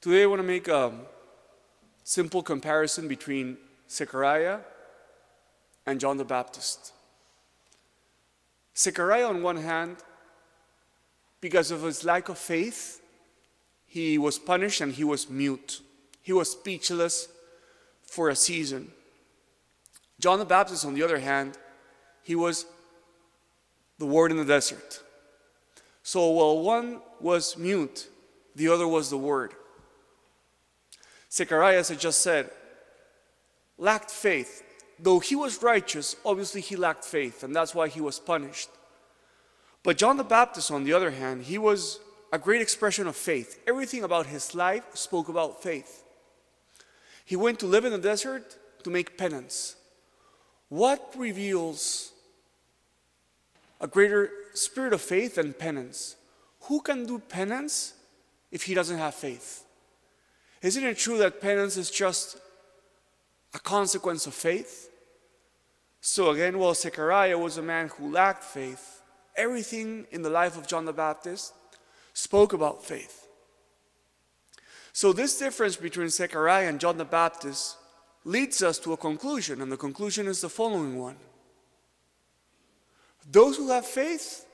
Today I want to make a simple comparison between Zechariah and John the Baptist. Zechariah, on one hand, because of his lack of faith, he was punished and he was mute. He was speechless for a season. John the Baptist, on the other hand, he was the word in the desert. So while one was mute, the other was the word. Zechariah, as I just said, lacked faith. Though he was righteous, obviously he lacked faith, and that's why he was punished. But John the Baptist, on the other hand, he was a great expression of faith. Everything about his life spoke about faith. He went to live in the desert to make penance. What reveals a greater spirit of faith than penance? Who can do penance if he doesn't have faith? Isn't it true that penance is just a consequence of faith? So again, while Zechariah was a man who lacked faith, everything in the life of John the Baptist spoke about faith. So this difference between Zechariah and John the Baptist leads us to a conclusion, and the conclusion is the following one. Those who have faith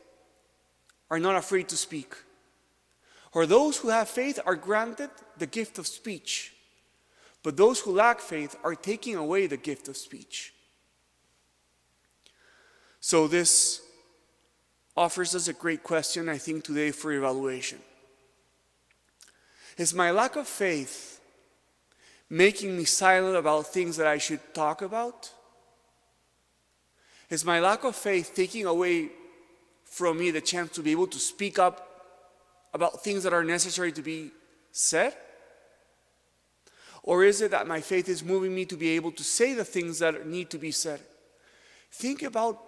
are not afraid to speak. Or those who have faith are granted the gift of speech. But those who lack faith are taking away the gift of speech. So this offers us a great question, I think, today for evaluation. Is my lack of faith making me silent about things that I should talk about? Is my lack of faith taking away from me the chance to be able to speak up about things that are necessary to be said? Or is it that my faith is moving me to be able to say the things that need to be said? Think about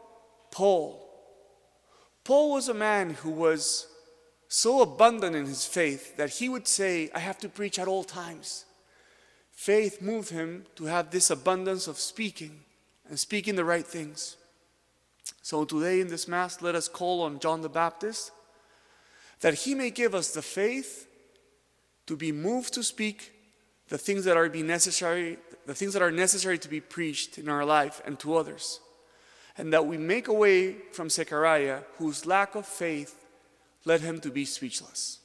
Paul. Paul was a man who was so abundant in his faith that he would say, I have to preach at all times. Faith moved him to have this abundance of speaking and speaking the right things. So today in this Mass, let us call on John the Baptist that he may give us the faith to be moved to speak the things that are necessary to be preached in our life and to others. And that we make away from Zechariah, whose lack of faith led him to be speechless.